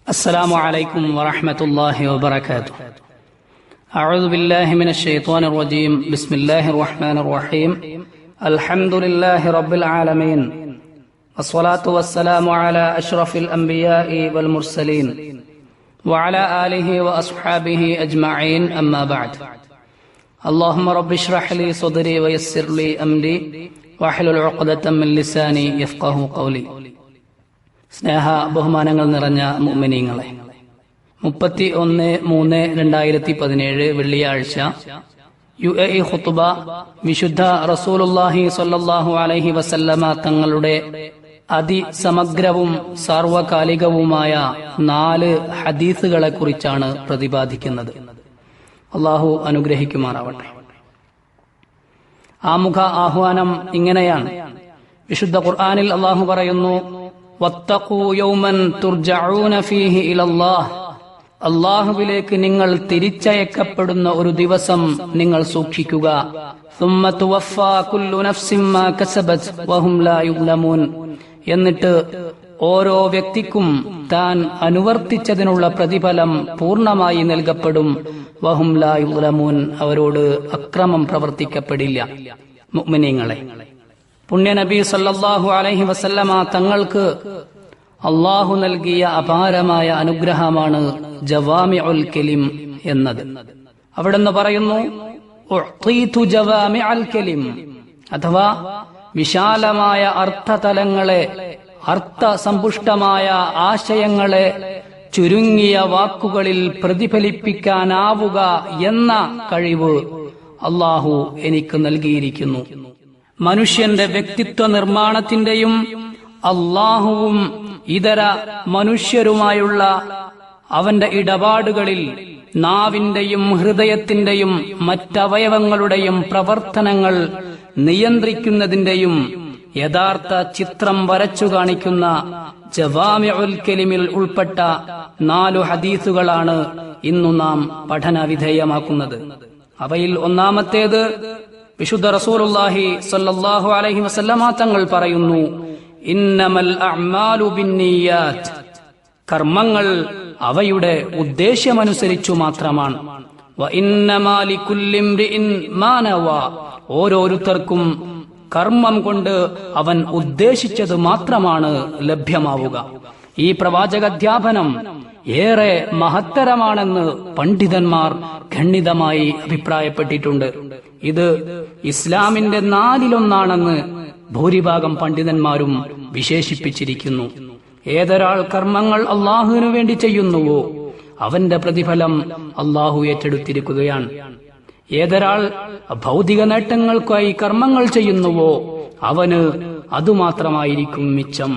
السلام عليكم ورحمة الله وبركاته. أعوذ بالله من الشيطان الرجيم. بسم الله الرحمن الرحيم. الحمد لله رب العالمين، والصلاة والسلام على أشرف الأنبياء والمرسلين وعلى آله وأصحابه أجمعين، أما بعد. اللهم رب اشرح لي صدري ويسر لي أمري واحلل عقدة من لساني يفقه قولي. സ്നേഹ ബഹുമാനങ്ങൾ നിറഞ്ഞ മുഅ്മിനീങ്ങളെ, 31/3/2017 വെള്ളിയാഴ്ച UAE ഖുത്ബ വിശുദ്ധ റസൂലുള്ളാഹി സ്വല്ലല്ലാഹു അലൈഹി വസല്ലമ തങ്ങളുടെ അതിസമഗ്രവും സാർവകാലികവുമായ 4 ഹദീസുകളെ കുറിച്ചാണ് പ്രതിപാദിക്കുന്നത്. അല്ലാഹു അനുഗ്രഹിക്കുമാറാവട്ടെ. ആമുഖ ആഹ്വാനം ഇങ്ങനെയാണ്. വിശുദ്ധ ഖുർആനിൽ അല്ലാഹു പറയുന്നു, വത്തഖൂ യൗമൻ തുർജഊന ഫീഹി ഇലല്ലാഹ്, അല്ലാഹുവിലേക്ക് നിങ്ങൾ തിരിച്ചയക്കപ്പെടുന്ന ഒരു ദിവസം നിങ്ങൾ സൂക്ഷിക്കുക. സുമ്മ തുവഫാ കുല്ലു നഫ്സിൻ മാ കസബത് വഹും ലാ യുഗ്ലമൂൻ, എന്നിട്ട് ഓരോ വ്യക്തിക്കും താൻ അനുവർത്തിച്ചതിനുള്ള പ്രതിഫലം പൂർണ്ണമായി നൽകപ്പെടും. വഹും ലാ യുഗ്ലമൂൻ, അവരോട് അക്രമം പ്രവർത്തിക്കപ്പെടില്ല. മുഅ്മിനീങ്ങളെ, പുണ്യനബി സല്ലല്ലാഹു അലൈഹി വസല്ലമ തങ്ങൾക്ക് അല്ലാഹു നൽകിയ അപാരമായ അനുഗ്രഹമാണ് ജവാമിഉൽ കലിം എന്നത്. അവിടുന്ന് പറയുന്നു, ഉഅ്തീതു ജവാമിഉൽ കലിം, അഥവാ വിശാലമായ അർത്ഥതലങ്ങളെ, അർത്ഥസമ്പുഷ്ടമായ ആശയങ്ങളെ ചുരുങ്ങിയ വാക്കുകളിൽ പ്രതിഫലിപ്പിക്കാനാവുക എന്ന കഴിവ് അല്ലാഹു എനിക്ക് നൽകിയിരിക്കുന്നു. മനുഷ്യന്റെ വ്യക്തിത്വ നിർമ്മാണത്തിന്റെയും അല്ലാഹുവും ഇതര മനുഷ്യരുമായുള്ള അവന്റെ ഇടപാടുകളിൽ നാവിന്റെയും ഹൃദയത്തിന്റെയും മറ്റവയവങ്ങളുടെയും പ്രവർത്തനങ്ങൾ നിയന്ത്രിക്കുന്നതിന്റെയും യഥാർത്ഥ ചിത്രം വരച്ചു കാണിക്കുന്ന ജവാമിഉൽ കലിമിൽ ഉൾപ്പെട്ട 4 ഹദീസുകളാണ് ഇന്നു നാം പഠന വിധേയമാക്കുന്നത്. അവയിൽ ഒന്നാമത്തേത് വിശുദ്ധ റസൂലുള്ളാഹി സ്വല്ലല്ലാഹു അലൈഹി വസല്ലമ തങ്ങൾ പറയുന്നു, ഇന്നമൽ അഅ്മാലു ബിന്നിയാത്ത്, കർമ്മങ്ങൾ അവയുടെ ഉദ്ദേശ്യമനുസരിച്ചു മാത്രമാണ്. വ ഇന്നമാ ലികുല്ലി ഇംറിഇൻ മാ നവാ, ഓരോരുത്തർക്കും കർമ്മം കൊണ്ട് അവൻ ഉദ്ദേശിച്ചത് മാത്രമാണ് ലഭ്യമാവുക. ഈ പ്രവാചകധ്യാപനം ഏറെ മഹത്തരമാണെന്ന് പണ്ഡിതന്മാർ ഖണ്ഡിതമായി അഭിപ്രായപ്പെട്ടിട്ടുണ്ട്. ഇത് ഇസ്ലാമിന്റെ 4-1 ഭൂരിഭാഗം പണ്ഡിതന്മാരും വിശേഷിപ്പിച്ചിരിക്കുന്നു. ഏതൊരാൾ കർമ്മങ്ങൾ അള്ളാഹുവിനു വേണ്ടി ചെയ്യുന്നുവോ അവന്റെ പ്രതിഫലം അള്ളാഹു ഏറ്റെടുത്തിരിക്കുകയാണ്. ഏതൊരാൾ ഭൗതിക നേട്ടങ്ങൾക്കായി കർമ്മങ്ങൾ ചെയ്യുന്നുവോ അവന് അതുമാത്രമായിരിക്കും മിച്ചം.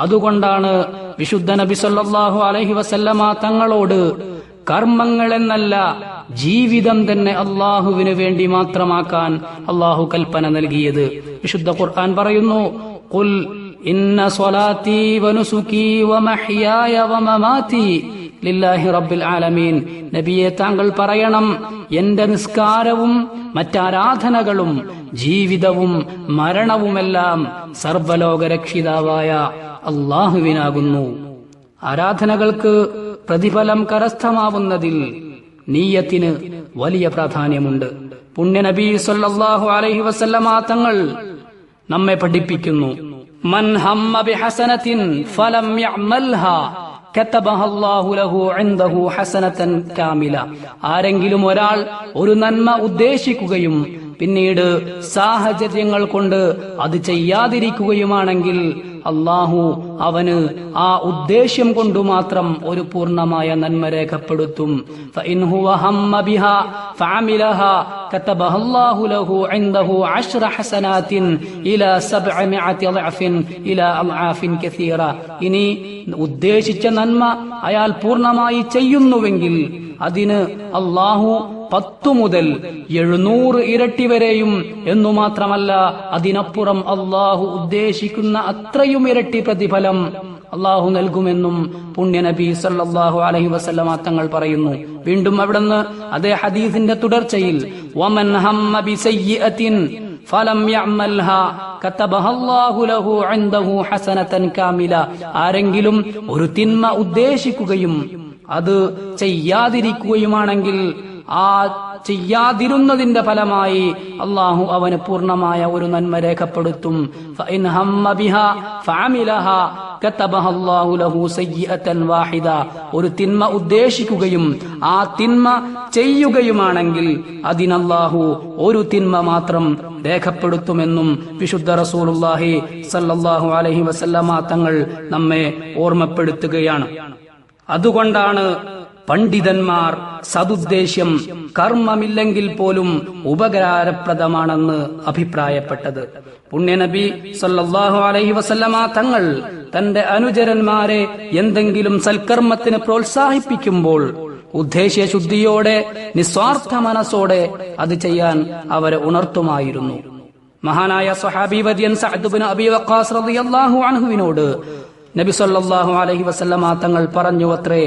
അതുകൊണ്ടാണ് വിശുദ്ധ നബി സല്ലല്ലാഹു അലൈഹി വസല്ലമ തങ്ങളോട് കർമ്മങ്ങൾ എന്നല്ല, ജീവിതം തന്നെ അള്ളാഹുവിന് വേണ്ടി മാത്രമാക്കാൻ അള്ളാഹു കൽപ്പന നൽകിയത്. വിശുദ്ധ ഖുർആൻ പറയുന്നു, ഖുൽ ഇന്ന സ്വലാത്തി വനുസുകി വമഹ്യായ വമമാതി ലില്ലാഹി റബ്ബിൽ ആലമീൻ. നബിയെ, താങ്കൾ പറയണം, എന്റെ നിസ്കാരവും മറ്റാരാധനകളും ജീവിതവും മരണവുമെല്ലാം സർവ്വലോകരക്ഷിതാവായ അള്ളാഹുവിനാകുന്നു. ആരാധനകൾക്ക് പ്രതിഫലം കരസ്ഥമാവുന്നതിൽ നീയത്തിന് വലിയ പ്രാധാന്യമുണ്ട്. പുണ്യനബി സല്ലല്ലാഹു അലൈഹി വസല്ലമ തങ്ങൾ നമ്മെ പഠിപ്പിക്കുന്നു, മൻ ഹമ്മ ബിഹസനത്തിൻ ഫലം യഅമൽഹാ കതബഹ അല്ലാഹു ലഹു ഇൻദഹു ഹസനതൻ കാമില. ആരെങ്കിലും ഒരാൾ ഒരു നന്മ ഉദ്ദേശിക്കുകയും പിന്നീട് സാഹചര്യങ്ങൾ കൊണ്ട് അത് ചെയ്യാതിരിക്കുകയുമാണെങ്കിൽ അല്ലാഹു അവന് ആ ഉദ്ദേശ്യം കൊണ്ടു മാത്രം ഒരു പൂർണ്ണമായ നന്മ രേഖപ്പെടുത്തും. ഫഇൻ ഹുവ ഹമ്മ ബിഹാ ഫഅമിലഹാ കതബഹ അല്ലാഹു ലഹു ഇൻദഹു 10 ഹസനാത്തിൻ ഇലാ 700 ളഅഫിൻ ഇലാ അൽആഫിൻ കസീറ. ഇനി ഉദ്ദേശിച്ച നന്മ അയാൾ പൂർണ്ണമായി ചെയ്യുന്നുവെങ്കിൽ അതിന് അല്ലാഹു 10 മുതൽ 700 ഇരട്ടി വരെയും എന്നു മാത്രമല്ല, അതിനപ്പുറം അള്ളാഹു ഉദ്ദേശിക്കുന്ന അത്രയും ഇരട്ടി പ്രതിഫലം അള്ളാഹു നൽകുമെന്നും പുണ്യനബി സല്ലല്ലാഹു അലൈഹി വസല്ലമ തങ്ങൾ പറയുന്നു. വീണ്ടും അവിടുന്ന് അതേ ഹദീസിന്റെ തുടർച്ചയിൽ, വമൻ ഹമ്മ ബിസയ്യിഅത്തിൻ ഫലം യഅമൽഹാ കതബഹല്ലാഹു ലഹു ഇൻദഹു ഹസനതൻ കാമില. ആരെങ്കിലും ഒരു തിന്മ ഉദ്ദേശിക്കുകയും അത് ചെയ്യാതിരിക്കുകയുമാണെങ്കിൽ ആ ചെയ്യാതിരുന്നതിന്റെ ഫലമായി അള്ളാഹു അവന് പൂർണ്ണമായ ഒരു നന്മ രേഖപ്പെടുത്തും. ഫഇൻ ഹമ്മ ബിഹാ ഫഅമിലഹാ കതബഹല്ലാഹു ലഹു സയ്യിഅതൻ വാഹിദ. ഒരു തിന്മ ഉദ്ദേശിക്കുകയും ആ തിന്മ ചെയ്യുകയുമാണെങ്കിൽ അതിനല്ലാഹു ഒരു തിന്മ മാത്രം രേഖപ്പെടുത്തുമെന്നും വിശുദ്ധ റസൂലുള്ളാഹി സല്ലല്ലാഹു അലൈഹി വസല്ലമ തങ്ങൾ നമ്മെ ഓർമ്മപ്പെടുത്തുകയാണ്. അതുകൊണ്ടാണ് പണ്ഡിതന്മാർ സദുദ്ദേശ്യം കർമ്മമില്ലെങ്കിൽ പോലും ഉപകാരപ്രദമാണെന്ന് അഭിപ്രായപ്പെട്ടത്. പുണ്യനബി സല്ലല്ലാഹു അലൈഹി വസല്ലമ തങ്ങൾ തന്റെ അനുചരന്മാരെ എന്തെങ്കിലും സൽക്കർമ്മത്തിന് പ്രോത്സാഹിപ്പിക്കുമ്പോൾ ഉദ്ദേശ്യശുദ്ധിയോടെ നിസ്വാർത്ഥ മനസ്സോടെ അത് ചെയ്യാൻ അവരെ ഉണർത്തുമായിരുന്നു. മഹാനായ സ്വഹാബി വര്യൻ സഅദ് ഇബ്നു അബീ വഖാസ് റളിയല്ലാഹു അൻഹുവിനോട് നബി സല്ലല്ലാഹു അലൈഹി വസല്ലമ തങ്ങൾ പറഞ്ഞുവത്രേ,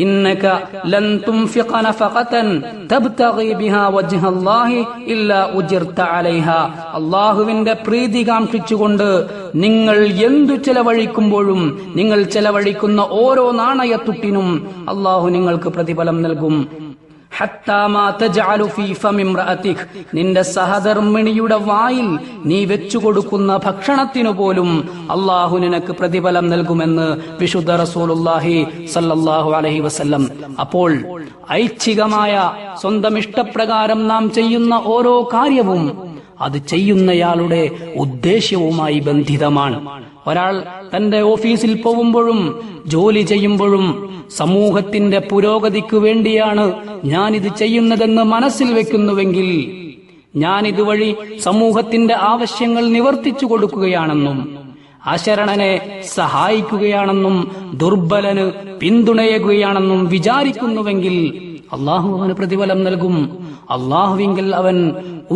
ഇന്നക ലൻ തുൻഫിഖ നഫഖതൻ തബ്തഗി ബിഹാ വജ്ഹല്ലാഹി ഇല്ലാ ഉജിർത അലൈഹാ. അല്ലാഹുവിന്റെ പ്രീതി കാംക്ഷിച്ചുകൊണ്ട് നിങ്ങൾ എന്തു ചെലവഴിക്കുമ്പോഴും നിങ്ങൾ ചെലവഴിക്കുന്ന ഓരോ നാണയത്തുട്ടിനും അല്ലാഹു നിങ്ങൾക്ക് പ്രതിഫലം നൽകും. ഹത്താ മാ തജ്അലു ഫീ ഫമി ഇംറഅതിക്. നിന്റെ സഹധർമ്മിണിയുടെ വായിൽ നീ വെച്ചുകൊടുക്കുന്ന ഭക്ഷണത്തിനു പോലും അല്ലാഹു നിനക്ക് പ്രതിഫലം നൽകുമെന്ന് വിശുദ്ധ റസൂലുള്ളാഹി സല്ലല്ലാഹു അലൈഹി വസല്ലം. അപ്പോൾ ഐച്ഛികമായ സ്വന്തം ഇഷ്ടപ്രകാരം നാം ചെയ്യുന്ന ഓരോ കാര്യവും അത് ചെയ്യുന്നയാളുടെ ഉദ്ദേശ്യവുമായി ബന്ധിതമാണ്. ഒരാൾ തന്റെ ഓഫീസിൽ പോകുമ്പോഴും ജോലി ചെയ്യുമ്പോഴും സമൂഹത്തിന്റെ പുരോഗതിക്കു വേണ്ടിയാണ് ഞാനിത് ചെയ്യുന്നതെന്ന് മനസ്സിൽ വെക്കുന്നുവെങ്കിൽ ഞാനിതുവഴി സമൂഹത്തിന്റെ ആവശ്യങ്ങൾ നിവർത്തിച്ചു കൊടുക്കുകയാണെന്നും അശരണനെ സഹായിക്കുകയാണെന്നും ദുർബലന് പിന്തുണയുകയാണെന്നും വിചാരിക്കുന്നുവെങ്കിൽ അള്ളാഹു അവന് പ്രതിഫലം നൽകും. അള്ളാഹുവിങ്കിൽ അവൻ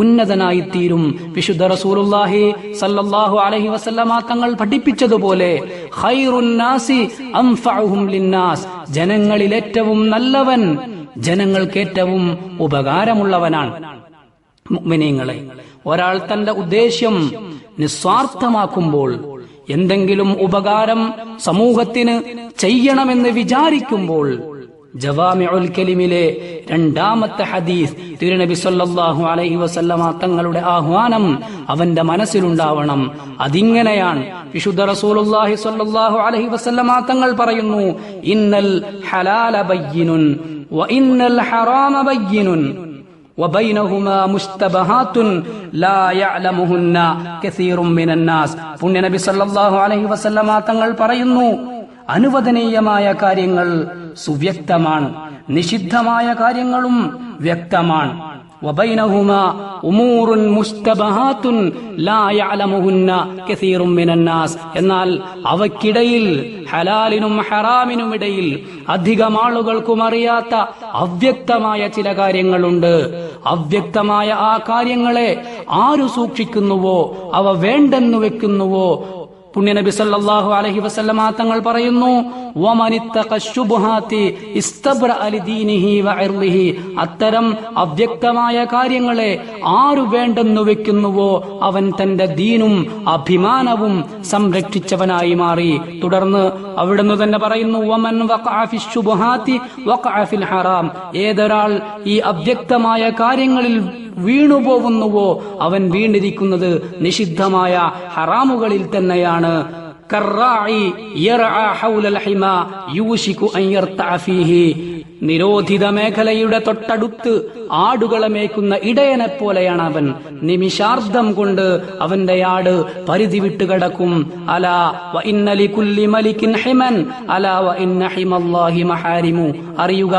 ഉന്നതനായിത്തീരും. വിശുദ്ധ റസൂലുള്ളാഹി സല്ലല്ലാഹു അലൈഹി വസല്ലമ തങ്ങൾ പഠിപ്പിച്ചതുപോലെ ഖൈറുൻ നാസി അൻഫഉഹും ലിന്നാസ്. ജനങ്ങളിൽ ഏറ്റവും നല്ലവൻ ജനങ്ങൾക്ക് ഏറ്റവും ഉപകാരമുള്ളവനാണ്. മുഅ്മിനീങ്ങളെ, ഒരാൾ തന്റെ ഉദ്ദേശ്യം നിസ്വാർത്ഥമാക്കുമ്പോൾ എന്തെങ്കിലും ഉപകാരം സമൂഹത്തിന് ചെയ്യണമെന്ന് വിചാരിക്കുമ്പോൾ ജവാമിഉൽ കലിമിലെ രണ്ടാമത്തെ ഹദീസ് തിരുനബി സല്ലല്ലാഹു അലൈഹി വസല്ലമ തങ്ങളുടെ ആഹ്വാനം അവന്റെ മനസ്സിലുണ്ടാവണം. അതിങ്ങനെയാണ്. വിശുദ്ധ റസൂലുള്ളാഹി സ്വല്ലല്ലാഹു അലൈഹി വസല്ലമ തങ്ങൾ പറയുന്നു, ഇന്നൽ ഹലാല ബയ്യിനുൻ വ ഇന്നൽ ഹറാമ ബയ്യിനുൻ വബൈനഹുമാ മുസ്തബഹാത്തുൻ ലാ യഅലമുഹുന്ന കസീറുൻ മിനൻ നാസ്. പുണ്യനബി സല്ലല്ലാഹു അലൈഹി വസല്ലമ തങ്ങൾ പറയുന്നു, അനുവദനീയമായ കാര്യങ്ങൾ സുവ്യക്തമാണ്, നിഷിദ്ധമായ കാര്യങ്ങളും വ്യക്തമാണ്. വബൈനഹുമാ ഉമൂറുൻ മുസ്തബഹാത്തുൻ ലാ യഅലമുഹുന്ന കസീറുൻ മിനൻ നാസ്. എന്നാൽ അവയ്ക്കിടയിൽ ഹലാലിനും ഹറാമിനും ഇടയിൽ അധികം ആളുകൾക്കും അറിയാത്ത അവ്യക്തമായ ചില കാര്യങ്ങളുണ്ട്. അവ്യക്തമായ ആ കാര്യങ്ങളെ ആരു സൂക്ഷിക്കുന്നുവോ, അവ വേണ്ടെന്നു വെക്കുന്നുവോ, പുണ്യനബി സല്ലല്ലാഹു അലൈഹി വസല്ലമ തങ്ങൾ പറയുന്നു, വമനിത്തഖ ശുബ്ഹാതി ഇസ്തബ്റഅ ലിദീനിഹി വഇർളിഹി. അത്തരം അവ്യക്തമായ കാര്യങ്ങളെ ആരു വേണ്ടെന്നു വെക്കുന്നുവോ അവൻ തന്റെ ദീനും അഭിമാനവും സംരക്ഷിച്ചവനായി മാറി. തുടർന്ന് അവിടുന്ന് തന്നെ പറയുന്നു, വമൻ വഖഅ ഫി ശുബ്ഹാതി വഖഅ ഫിൽ ഹറാം. ഏതൊരാൾ ഈ അവ്യക്തമായ കാര്യങ്ങളിൽ വീണുപോകുന്നുവോ അവൻ വീണിരിക്കുന്നത് നിഷിദ്ധമായ ഹറാമുകളിൽ തന്നെയാണ്. കർറാഇ യർഅ ഹൗലൽ ഹിമാ യൂശികു അൻ യർതഅ ഫീഹി. നിരോധിത മേഖലയുടെ തൊട്ടടുത്ത് ആടുകളെ മേയ്ക്കുന്ന ഇടയനെ പോലെയാണ് അവൻ. നിമിഷാർദ്ധം കൊണ്ട് അവന്റെ ആട് പരിധി വിട്ട് കിടക്കും. അലാ വ ഇന്ന ലികുല്ലി മലികിൻ ഹിമൻ അലാ വ ഇന്ന ഹിമല്ലാഹി മഹാരിമു. അറിയുക,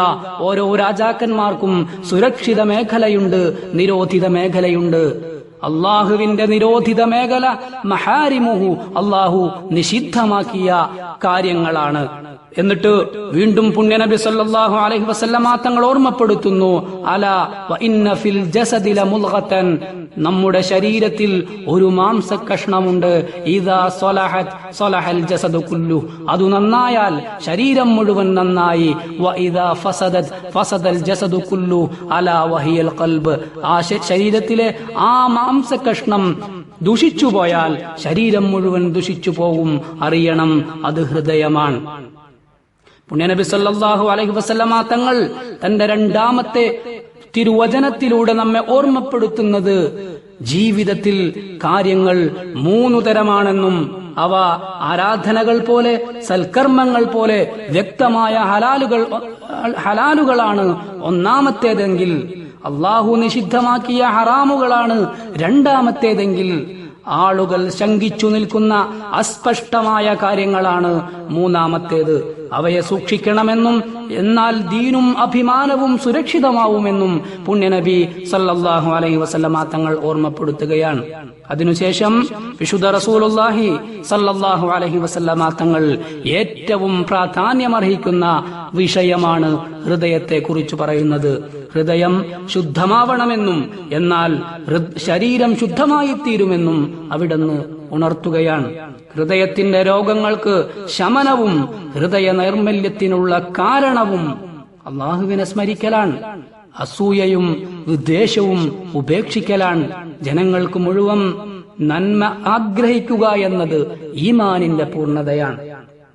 ഓരോ രാജാക്കന്മാർക്കും സുരക്ഷിത മേഖലയുണ്ട്, നിരോധിത മേഖലയുണ്ട്. അള്ളാഹുവിന്റെ നിരോധിത മേഖല മഹാരിമുഹു, അള്ളാഹു നിഷിദ്ധമാക്കിയ കാര്യങ്ങളാണ്. എന്നിട്ട് വീണ്ടും പുണ്യനബി സല്ലല്ലാഹു അലൈഹി വസല്ലമ തങ്ങൾ ഓർമ്മപ്പെടുത്തുന്നു, അലാ വ ഇന്ന ഫിൽ ജസദി ലമുൽഗതൻ. നമ്മുടെ ശരീരത്തിൽ ഒരു മാംസകഷ്ണമുണ്ട്. ഇദാ സ്വലഹത് സ്വലഹൽ ജസദു കുല്ലു. അത് നന്നായാൽ ശരീരം മുഴുവൻ നന്നായി. വ ഇദാ ഫസദത് ഫസദൽ ജസദു കുല്ലു അലാ വഹിയൽ ഖൽബ്. ആ ശരീരത്തിലെ ആ മാംസകഷ്ണം ദുഷിച്ചുപോയാൽ ശരീരം മുഴുവൻ ദുഷിച്ചു പോകും. അറിയണം, അത് ഹൃദയമാണ്. പുണ്യനബി സല്ലല്ലാഹു അലൈഹി വസല്ലമ തങ്ങൾ തന്റെ രണ്ടാമത്തെ തിരുവചനത്തിലൂടെ നമ്മെ ഓർമ്മപ്പെടുത്തുന്നത് ജീവിതത്തിൽ കാര്യങ്ങൾ 3 തരമാണെന്നും അവ ആരാധനകൾ പോലെ, സൽക്കർമ്മങ്ങൾ പോലെ വ്യക്തമായ ഹലാലുകളാണ് ഒന്നാമത്തേതെങ്കിൽ, അള്ളാഹു നിഷിദ്ധമാക്കിയ ഹറാമുകളാണ് രണ്ടാമത്തേതെങ്കിൽ, ആളുകൾ ശങ്കിച്ചു നിൽക്കുന്ന അസ്പഷ്ടമായ കാര്യങ്ങളാണ് മൂന്നാമത്തേത്. അവയെ സൂക്ഷിക്കണമെന്നും എന്നാൽ ദീനും അഭിമാനവും സുരക്ഷിതമാവുമെന്നും പുണ്യനബി സല്ലല്ലാഹു അലൈഹി വസല്ലമ തങ്ങൾ ഓർമ്മപ്പെടുത്തുകയാണ്. അതിനുശേഷം വിശുദ്ധ റസൂലുള്ളാഹി സല്ലല്ലാഹു അലൈഹി വസല്ലമ തങ്ങൾ ഏറ്റവും പ്രാധാന്യമർഹിക്കുന്ന വിഷയമാണ് ഹൃദയത്തെ കുറിച്ച് പറയുന്നത്. ഹൃദയം ശുദ്ധമാവണമെന്നും എന്നാൽ ശരീരം ശുദ്ധമായി തീരുമെന്നും അവിടുന്ന് ഉണർത്തുകയാണ്. ഹൃദയത്തിന്റെ രോഗങ്ങൾക്ക് ശമനവും ഹൃദയ നൈർമല്യത്തിനുള്ള കാരണവും അള്ളാഹുവിനെ സ്മരിക്കലാണ്. അസൂയയും വിദ്വേഷവും ഉപേക്ഷിക്കലാണ്. ജനങ്ങൾക്ക് മുഴുവൻ നന്മ ആഗ്രഹിക്കുക എന്നത് ഈമാനിന്റെ പൂർണ്ണതയാണ്.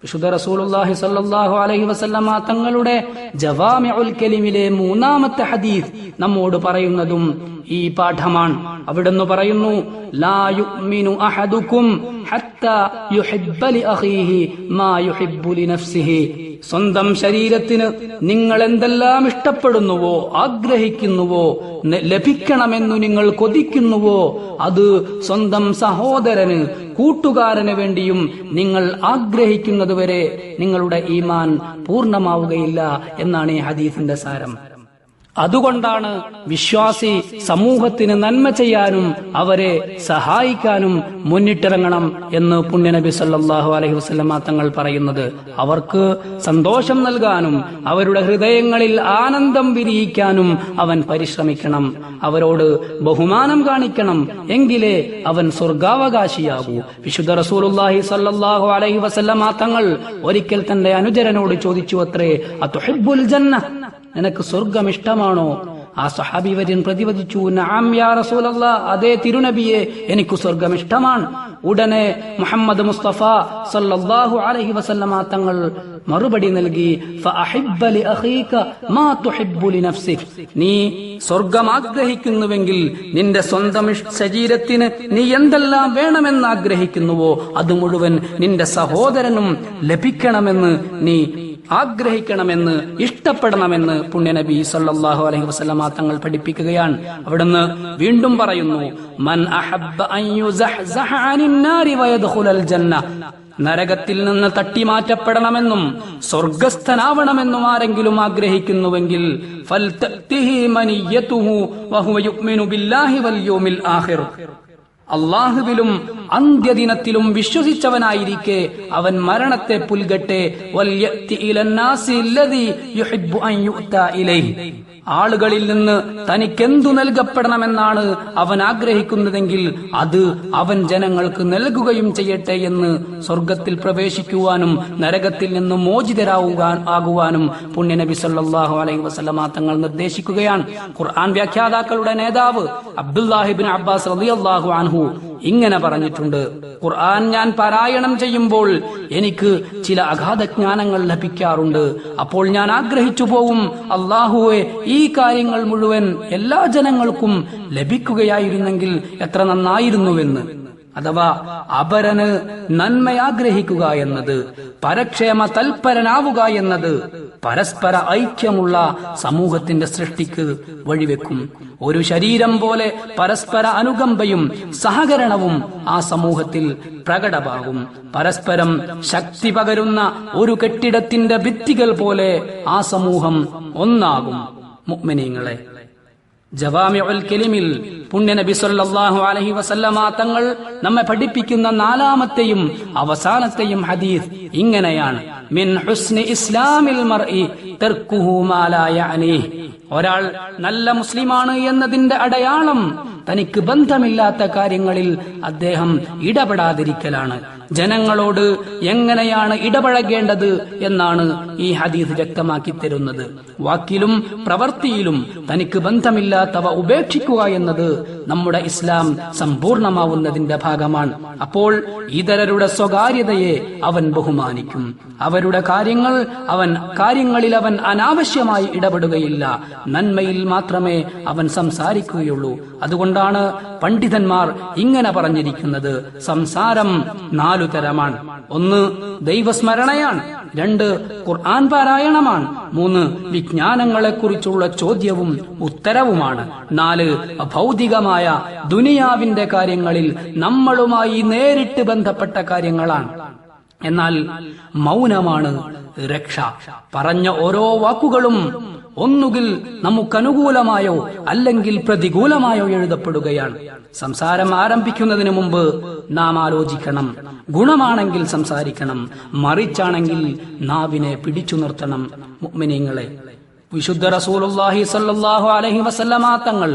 വിശുദ്ധ റസൂലുള്ളാഹി സ്വല്ലല്ലാഹു അലൈഹി വസല്ലമ തങ്ങളുടെ ജവാമിഉൽ കലിമിലെ 3-ാമത്തെ ഹദീസ് നമ്മോട് പറയുന്നതും ഈ പാഠമാണ്. അവിടുന്ന് പറയുന്നു, ലാ യുഅ്മിനു അഹദുക്കും ഹത്താ യുഹിബ്ബ ലി അഖീഹി മാ യുഹിബ്ബു ലി നഫ്സിഹി. സ്വന്തം ശരീരത്തിന് നിങ്ങൾ എന്തെല്ലാം ഇഷ്ടപ്പെടുന്നുവോ, ആഗ്രഹിക്കുന്നുവോ, ലഭിക്കണമെന്നു നിങ്ങൾ കൊതിക്കുന്നുവോ, അത് സ്വന്തം സഹോദരന്, കൂട്ടുകാരന് വേണ്ടിയും നിങ്ങൾ ആഗ്രഹിക്കുന്നതുവരെ നിങ്ങളുടെ ഈമാൻ പൂർണ്ണമാവുകയില്ല എന്നാണ് ഈ ഹദീസിന്റെ സാരം. അതുകൊണ്ടാണ് വിശ്വാസി സമൂഹത്തിന് നന്മ ചെയ്യാനും അവരെ സഹായിക്കാനും മുന്നിട്ടിറങ്ങണം എന്ന് പുണ്യനബി സല്ലല്ലാഹു അലൈഹി വസല്ലമ തങ്ങൾ പറയുന്നത്. അവർക്ക് സന്തോഷം നൽകാനും അവരുടെ ഹൃദയങ്ങളിൽ ആനന്ദം വിരിയിക്കാനും അവൻ പരിശ്രമിക്കണം. അവരോട് ബഹുമാനം കാണിക്കണം. എങ്കിലേ അവൻ സ്വർഗാവകാശിയാകൂ. വിശുദ്ധ റസൂലുള്ളാഹി സല്ലല്ലാഹു അലൈഹി വസല്ലമ തങ്ങൾ ഒരിക്കൽ തന്റെ അനുചരനോട് ചോദിച്ചു അത്രേ, അതുഹിബ്ബുൽ ജന്ന, നിനക്ക് സ്വർഗം ഇഷ്ടമാണോ? ആ സഹാബി വര്യൻ പ്രതിവദിച്ചു, നഅം യാ റസൂലല്ലാഹ്, അതേ തിരുനബിയെ, എനിക്ക് സ്വർഗം ഇഷ്ടമാണ്. ഉടനെ മുഹമ്മദ് മുസ്തഫ സല്ലല്ലാഹു അലൈഹി വസല്ലമ തങ്ങൾ മറുപടി നൽകി, ഫഅഹിബ്ബ ലി അഖീക മാ തുഹിബ്ബു ലി നഫ്സിക. നീ സ്വർഗം ആഗ്രഹിക്കുന്നുവെങ്കിൽ നിന്റെ സ്വന്തം ശരീരത്തിന് നീ എന്തെല്ലാം വേണമെന്ന് ആഗ്രഹിക്കുന്നുവോ അത് മുഴുവൻ നിന്റെ സഹോദരനും ലഭിക്കണമെന്ന് നീ ആഗ്രഹിക്കണമെന്ന്, ഇഷ്ടപ്പെടണമെന്ന് പുണ്യനബി സല്ലല്ലാഹു അലൈഹി വസല്ലമ തങ്ങൾ പഠിപ്പിക്കുകയാണ്. അവിടുന്ന് വീണ്ടും പറയുന്നു, മൻ അഹബ്ബ അൻ യുസഹ്സഹ അനിൻ നാരി വയദ്ഖുലൽ ജന്ന. നരകത്തിൽ നിന്ന് തട്ടിമാറ്റപ്പെടണമെന്നും സ്വർഗസ്ഥനാവണമെന്നും ആരെങ്കിലും ആഗ്രഹിക്കുന്നുവെങ്കിൽ ഫൽതഅ്തിഹി മനിയ്യതുഹു വഹുവ യുഅ്മിനു ബില്ലാഹി വൽ യൗമിൽ ആഖിർ. അള്ളാഹുവിലും അന്ത്യദിനത്തിലും വിശ്വസിച്ചവനായിരിക്കെ അവൻ മരണത്തെ പുൽകട്ടെ. വൽയഅ്തി ഇലന്നാസി അല്ലദീ യുഹിബ്ബു അൻ യുഅ്താ ഇലൈഹി. ആളുകളിൽ നിന്ന് തനിക്കെന്തു നൽകപ്പെടണമെന്നാണ് അവൻ ആഗ്രഹിക്കുന്നതെങ്കിൽ അത് അവൻ ജനങ്ങൾക്ക് നൽകുകയും ചെയ്യട്ടെ എന്ന് സ്വർഗത്തിൽ പ്രവേശിക്കുവാനും നരകത്തിൽ നിന്ന് മോചിതരാകുവാനും പുണ്യനബി സല്ലല്ലാഹു അലൈഹി വസല്ലമ തങ്ങൾ നിർദ്ദേശിക്കുകയാണ്. ഖുർആൻ വ്യാഖ്യാതാക്കളുടെ നേതാവ് അബ്ദുല്ലാഹി ഇബ്നു അബ്ബാസ് റളിയല്ലാഹു അൻഹു ഇങ്ങനെ പറഞ്ഞിട്ടുണ്ട്, ഖുർആൻ ഞാൻ പാരായണം ചെയ്യുമ്പോൾ എനിക്ക് ചില അഗാധജ്ഞാനങ്ങൾ ലഭിക്കാറുണ്ട്. അപ്പോൾ ഞാൻ ആഗ്രഹിച്ചു പോവും, അല്ലാഹുവേ, ഈ കാര്യങ്ങൾ മുഴുവൻ എല്ലാ ജനങ്ങൾക്കും ലഭിക്കുകയായിരുന്നെങ്കിൽ എത്ര നന്നായിരുന്നുവെന്ന്. അഥവാ അപരന് നന്മയാഗ്രഹിക്കുക എന്നത്, പരക്ഷേമ തൽപരനാവുക എന്നത് പരസ്പര ഐക്യമുള്ള സമൂഹത്തിന്റെ സൃഷ്ടിക്ക് വഴിവെക്കും. ഒരു ശരീരം പോലെ പരസ്പര അനുകമ്പയും സഹകരണവും ആ സമൂഹത്തിൽ പ്രകടമാകും. പരസ്പരം ശക്തി പകരുന്ന ഒരു കെട്ടിടത്തിന്റെ ഭിത്തികൾ പോലെ ആ സമൂഹം ഒന്നാകും. മുഅ്മിനീങ്ങളെ, ജവാമിഉൽ കലിമിൽ പുണ്യനബി സല്ലല്ലാഹു അലൈഹി വസല്ലമ തങ്ങൾ നമ്മെ പഠിപ്പിക്കുന്ന 4-ാമത്തെയും അവസാനത്തെയും ഹദീസ് ഇങ്ങനെയാണ്, മിൻ ഹുസ്നി ഇസ്ലാമിൽ മർഇ തർക്കുഹു മാ ലാ യഅനീഹ്. ഒരാൾ നല്ല മുസ്ലിമാണ് എന്നതിന്റെ അടയാളം തനിക്ക് ബന്ധമില്ലാത്ത കാര്യങ്ങളിൽ അദ്ദേഹം ഇടപെടാതിരിക്കലാണ്. ജനങ്ങളോട് എങ്ങനെയാണ് ഇടപഴകേണ്ടത് എന്നാണ് ഈ ഹദീസ് വ്യക്തമാക്കി തരുന്നത്. വാക്കിലും പ്രവൃത്തിയിലും തനിക്ക് ബന്ധമില്ലാത്തവ ഉപേക്ഷിക്കുക എന്നത് നമ്മുടെ ഇസ്ലാം സമ്പൂർണമാവുന്നതിന്റെ ഭാഗമാണ്. അപ്പോൾ ഇതരരുടെ സ്വകാര്യതയെ അവൻ ബഹുമാനിക്കും. അവരുടെ കാര്യങ്ങളിൽ അവൻ അനാവശ്യമായി ഇടപെടുകയില്ല. നന്മയിൽ മാത്രമേ അവൻ സംസാരിക്കുകയുള്ളൂ. അതുകൊണ്ടാണ് പണ്ഡിതന്മാർ ഇങ്ങനെ പറഞ്ഞിരിക്കുന്നത്: സംസാരം 4 തരമാണ്. 1 ദൈവസ്മരണയാണ്, 2 ഖുർആൻ പാരായണമാണ്, 3 വിജ്ഞാനങ്ങളെക്കുറിച്ചുള്ള ചോദ്യവും ഉത്തരവുമാണ്, 4 ഭൗതികമായ ദുനിയാവിന്റെ കാര്യങ്ങളിൽ നമ്മളുമായി നേരിട്ട് ബന്ധപ്പെട്ട കാര്യങ്ങളാണ്. എന്നാൽ മൗനമാണ് രക്ഷ. പറഞ്ഞ ഓരോ വാക്കുകളും ഒന്നുകിൽ നമുക്കനുകൂലമായോ അല്ലെങ്കിൽ പ്രതികൂലമായോ എഴുതപ്പെടുകയാണ്. സംസാരം ആരംഭിക്കുന്നതിന് മുമ്പ് നാം ആലോചിക്കണം. ഗുണമാണെങ്കിൽ സംസാരിക്കണം, മറിച്ചാണെങ്കിൽ നാവിനെ പിടിച്ചു നിർത്തണം. മുഅ്മിനീങ്ങളെ, വിശുദ്ധ റസൂലുള്ളാഹി സ്വല്ലല്ലാഹു അലൈഹി വസല്ലമ തങ്ങൾ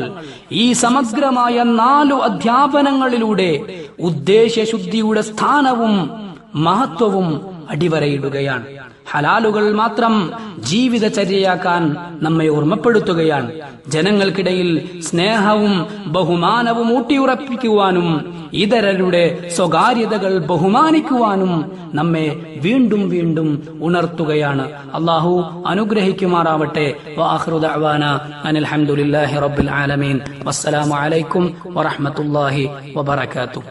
ഈ സമഗ്രമായ 4 അധ്യാപനങ്ങളിലൂടെ ഉദ്ദേശ്യശുദ്ധിയുടെ സ്ഥാനവും മഹത്വവും അടിവരയിടുകയാണ്. ഹലാലുകൾ മാത്രം ജീവിതചര്യയാക്കാൻ നമ്മെ ഓർമ്മപ്പെടുത്തുകയാണ്. ജനങ്ങൾക്കിടയിൽ സ്നേഹവും ബഹുമാനവും ഊട്ടിയുറപ്പിക്കുവാനും ഇതരരുടെ സ്വകാര്യതകൾ ബഹുമാനിക്കുവാനും നമ്മെ വീണ്ടും വീണ്ടും ഉണർത്തുകയാണ്. അല്ലാഹു അനുഗ്രഹിക്കുമാറാവട്ടെ. വആഖിറു ദഅവാന അനിൽ ഹംദുലില്ലാഹി റബ്ബിൽ ആലമീൻ. വസ്സലാമു അലൈക്കും വറഹ്മത്തുള്ളാഹി വബറകാതുഹു.